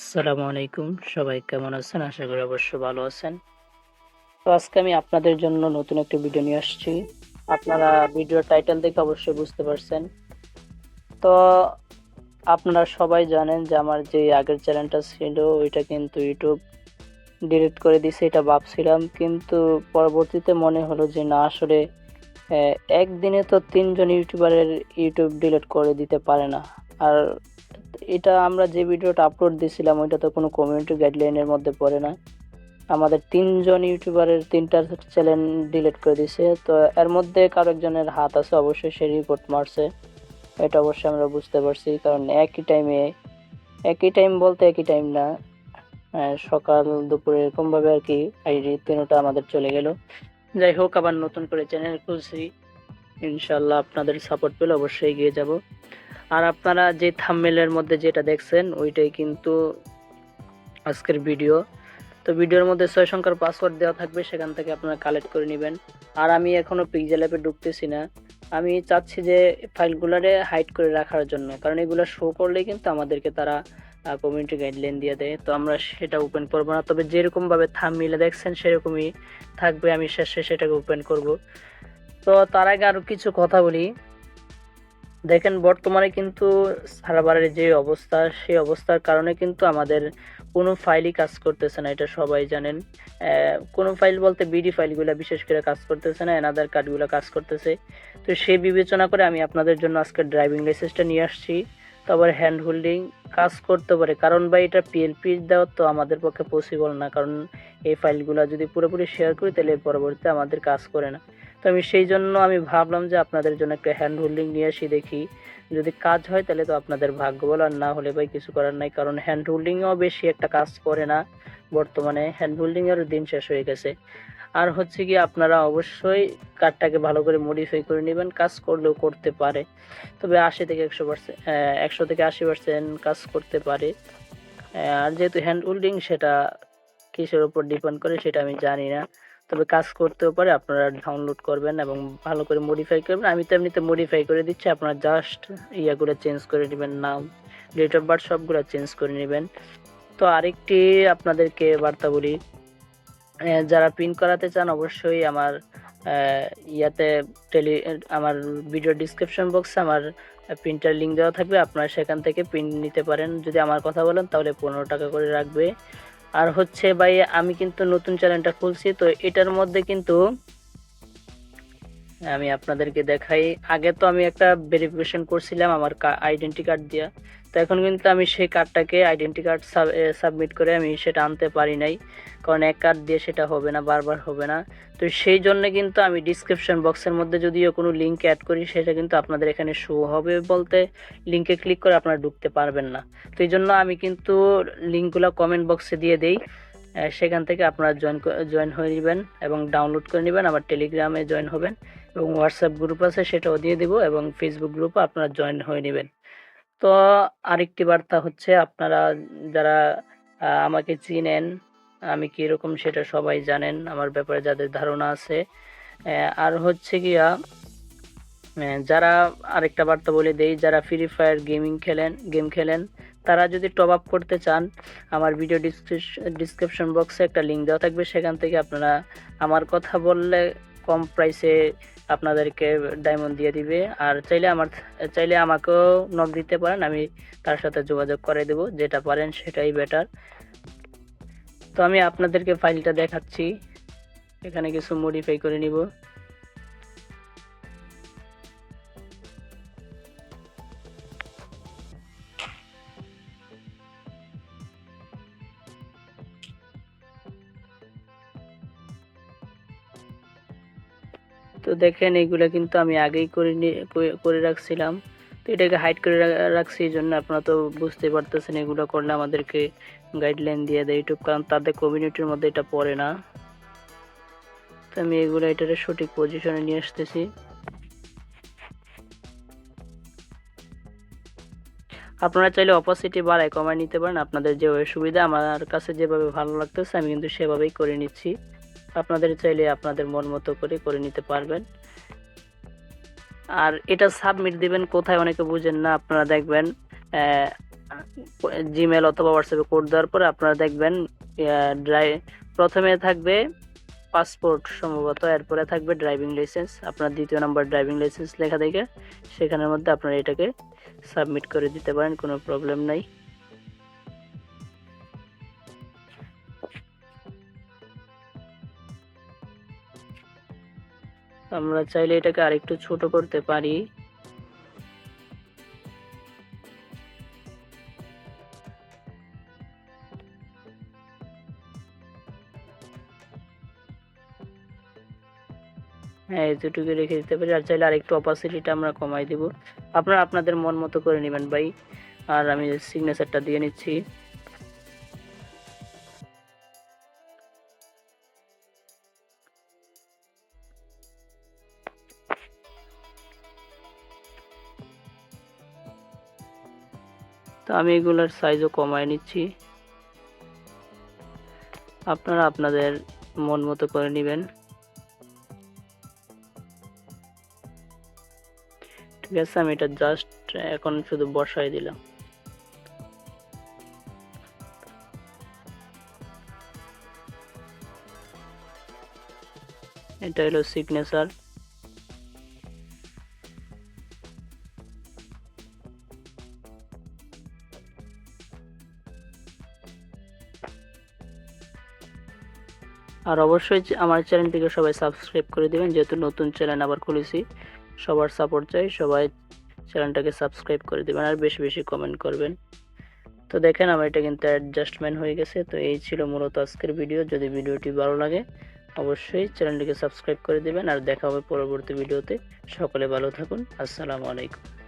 আসসালামু আলাইকুম। সবাই কেমন আছেন? আশা করি অবশ্যই ভালো আছেন। তো আজকে আমি আপনাদের জন্য নতুন একটা ভিডিও নিয়ে আসছি। আপনারা ভিডিওর টাইটেল দেখে অবশ্যই বুঝতে পারছেন। তো আপনারা সবাই জানেন যে আমার যে আগের চ্যানেলটা ছিল ওইটা কিন্তু YouTube ডিলিট করে দিছে, এটা ভাবছিলাম। কিন্তু পরবর্তীতে মনে হলো যে না, আসলে একদিনে তো ৩ জন ইউটিউবারের YouTube ডিলিট করে দিতে পারে না। আর এটা আমরা যে ভিডিওটা আপলোড দিছিলাম ওইটা তো কোনো কমিউনিটি গাইডলাইনের মধ্যে পড়ে না। আমাদের ৩ জন ইউটিউবারের ৩ টা চ্যানেল ডিলিট করে দিছে। তো এর মধ্যে কারো একজনের হাত আছে, অবশ্যই সে রিপোর্ট মারছে। এটা অবশ্যই আমরা বুঝতে পারছি। কারণ একই টাইম বলতে একই টাইম না, সকাল দুপুর এরকমভাবে আরকি আইডি ৩টা আমাদের চলে গেল। যাই হোক, আবার নতুন করে চ্যানেল খুলছি। ইনশাআল্লাহ আপনাদের সাপোর্ট পেলে অবশ্যই এগিয়ে যাব। আর আপনারা যে থাম্বনেইলের মধ্যে যেটা দেখছেন ওইটাই কিন্তু আজকের ভিডিও। তো ভিডিওর মধ্যে ৬ সংখ্যার পাসওয়ার্ড দেওয়া থাকবে, সেখান থেকে আপনারা কালেক্ট করে নেবেন। আর আমি এখনো পিক্সেল অ্যাপে ঢুকতেছি না। আমি চাচ্ছি যে ফাইলগুলারে হাইড করে রাখার জন্য, কারণ এগুলো শো করলেই কিন্তু আমাদেরকে তারা কমিউনিটি গাইডলাইন দিয়ে দেয়। তো আমরা সেটা ওপেন করব না, তবে যেরকমভাবে থাম্বনেইলে দেখছেন সেরকমই থাকবে। আমি শেষে সেটাকে ওপেন করব। তো তার আগে আরও কিছু কথা বলি। দেখেন, বর্তমানে কিন্তু সার্ভারের যে অবস্থা, সেই অবস্থার কারণে কিন্তু আমাদের কোনো ফাইলই কাজ করতেছে না, এটা সবাই জানেন। কোনো ফাইল বলতে বিডি ফাইলগুলো বিশেষ করে কাজ করতেছে না, আধার কার্ডগুলো কাজ করতেছে। তো সেই বিবেচনা করে আমি আপনাদের জন্য আজকে ড্রাইভিং লাইসেন্সটা নিয়ে আসছি। তারপর হ্যান্ড হোল্ডিং কাজ করতে পারে, কারণ ভাই এটা পিএলপি দেওয়া তো আমাদের পক্ষে পসিবল না, কারণ এই ফাইলগুলো যদি পুরোপুরি শেয়ার করি তাহলে পরবর্তীতে আমাদের কাজ করে না। তো আমি সেই জন্য আমি ভাবলাম যে আপনাদের জন্য একটা হ্যান্ড হোল্ডিং নিয়ে আসি, দেখি যদি কাজ হয় তাহলে তো আপনাদের ভাগ্য বলো, আর না হলে ভাই কিছু করার নাই। কারণ হ্যান্ড হোল্ডিংও বেশি একটা কাজ করে না, বর্তমানে হ্যান্ড হোল্ডিংয়ের দিন শেষ হয়ে গেছে। আর হচ্ছে কি, আপনারা অবশ্যই কার্ডটাকে ভালো করে মডিফাই করে নেবেন, কাজ করলেও করতে পারে, তবে ৮০ থেকে ১০০%, ১০০ থেকে ৮০% কাজ করতে পারে। আর যেহেতু হ্যান্ড হোল্ডিং, সেটা কিসের উপর ডিপেন্ড করে সেটা আমি জানি না, তবে কাজ করতেও পারে। আপনারা ডাউনলোড করবেন এবং ভালো করে মডিফাই করবেন। আমি তো এমনিতে মডিফাই করে দিচ্ছি, আপনারা জাস্ট ইয়াগুলো চেঞ্জ করে নেবেন, নাম, ডেট অফ বার্থ সবগুলো চেঞ্জ করে নেবেন। তো আরেকটি আপনাদেরকে বার্তা বলি, যারা পিন করাতে চান অবশ্যই আমার ইয়াতে আমার ভিডিও ডিসক্রিপশন বক্সে আমার প্রিন্টার লিঙ্ক দেওয়া থাকবে, আপনারা সেখান থেকে প্রিন্ট নিতে পারেন। যদি আমার কথা বলেন তাহলে ১৫ টাকা করে রাখবে। আর হচ্ছে ভাই, আমি কিন্তু নতুন চ্যানেলটা খুলছি, তো এটার মধ্যে কিন্তু আমি আপনাদেরকে দেখাই। আগে তো আমি একটা ভেরিফিকেশন করছিলাম আমার আইডেন্টি কার্ড দিয়া। তো এখন কিন্তু আমি সেই কার্ডটাকে আইডেন্টি কার্ড সাবমিট করে আমি সেটা আনতে পারি নাই, কারণ এক কার্ড দিয়ে সেটা হবে না, বারবার হবে না। তো সেই জন্য কিন্তু আমি ডিসক্রিপশন বক্সের মধ্যে যদিও কোনো লিঙ্ক অ্যাড করি, সেটা কিন্তু আপনাদের এখানে শো হবে বলতে লিঙ্কে ক্লিক করে আপনারা ঢুকতে পারবেন না। তো এই জন্য আমি কিন্তু লিঙ্কগুলো কমেন্ট বক্সে দিয়ে দেই, সেখান থেকে আপনারা জয়েন হয়ে নেবেন এবং ডাউনলোড করে নেবেন। আবার টেলিগ্রামে জয়েন হবেন এবং হোয়াটসঅ্যাপ গ্রুপ আছে সেটাও দিয়ে দিব, এবং ফেসবুক গ্রুপও আপনারা জয়েন হয়ে নেবেন। তো আরেকটি বার্তা হচ্ছে, আপনারা যারা আমাকে চিনেন, আমি কীরকম সেটা সবাই জানেন, আমার ব্যাপারে যাদের ধারণা আছে। আর হচ্ছে গিয়া, যারা, আরেকটা বার্তা বলে দেই, যারা ফ্রি ফায়ার গেম খেলেন তারা যদি টপ আপ করতে চান, আমার ভিডিও ডিসক্রিপশন বক্সে একটা লিঙ্ক দেওয়া থাকবে, সেখান থেকে আপনারা আমার কথা বললে কম প্রাইসে আপনাদেরকে ডায়মন্ড দিয়ে দিবে। আর চাইলে আমাকেও নক দিতে পারেন, আমি তার সাথে যোগাযোগ করে দেব, যেটা পারেন সেটাই বেটার। তো আমি আপনাদেরকে ফাইলটা দেখাচ্ছি, এখানে কিছু মডিফাই করে নিব। তো দেখেন, এইগুলা কিন্তু আমি আগেই করে রাখছিলাম। তো এটাকে হাইড করে রাখছি, এই জন্য আপনারা তো বুঝতে পারতেছেন এগুলো করলে আমাদেরকে গাইডলাইন দিয়ে দেয় ইউটিউব, কারণ তাদের কমিউনিটির মধ্যে এটা পড়ে না। তো আমি এগুলো এটারে সঠিক পজিশনে নিয়ে আসতেছি। আপনারা চাইলে অপাসিটি বাড়ায় কমায় নিতে পারেন, আপনাদের যেভাবে সুবিধা। আমার কাছে যেভাবে ভালো লাগতেছে আমি কিন্তু সেভাবেই করে নিচ্ছি, আপনাদের চাইলে আপনাদের মন মতো করে নিতে পারবেন। আর এটা সাবমিট দিবেন কোথায়, অনেকে বুঝেন না। আপনারা দেখবেন জিমেল অথবা হোয়াটসঅ্যাপে কোড দেওয়ার পরে আপনারা দেখবেন প্রথমে থাকবে পাসপোর্ট সম্ভবত, এরপরে থাকবে ড্রাইভিং লাইসেন্স, আপনার দ্বিতীয় নাম্বার ড্রাইভিং লাইসেন্স লেখা দেখে সেখানের মধ্যে আপনারা এটাকে সাবমিট করে দিতে পারেন, কোনো প্রবলেম নাই। আমরা চাইলে এটাকে আরেকটু ছোট করতে পারি। হ্যাঁ, এতটুকু রেখে দিতে পারি, আর চাইলে আরেকটু অপাসিটিটা আমরা কমাই দিব। আপনারা আপনাদের মন মতো করে নেবেন ভাই। আর আমি সিগনেচারটা দিয়ে নিচ্ছি। তো আমি এগুলোর সাইজও কমায় নিচ্ছি, আপনারা আপনাদের মন মতো করে নেবেন। ঠিক আছে, আমি এটা জাস্ট এখন শুধু বসাই দিলাম। এটা হলো সিগনেচার। আর অবশ্যই আমার চ্যানেলটিকে সবাই সাবস্ক্রাইব করে দিবেন, যেহেতু নতুন চ্যানেল আবার খুলেছি। সবার সাপোর্ট চাই, সবাই চ্যানেলটাকে সাবস্ক্রাইব করে দিবেন আর বেশি বেশি কমেন্ট করবেন। তো দেখেন আমার এটা কিন্তু অ্যাডজাস্টমেন্ট হয়ে গেছে। তো এই ছিল মূলত আজকের ভিডিও। যদি ভিডিওটি ভালো লাগে অবশ্যই চ্যানেলটিকে সাবস্ক্রাইব করে দিবেন, আর দেখা হবে পরবর্তী ভিডিওতে। সকলে ভালো থাকুন। আসসালামু আলাইকুম।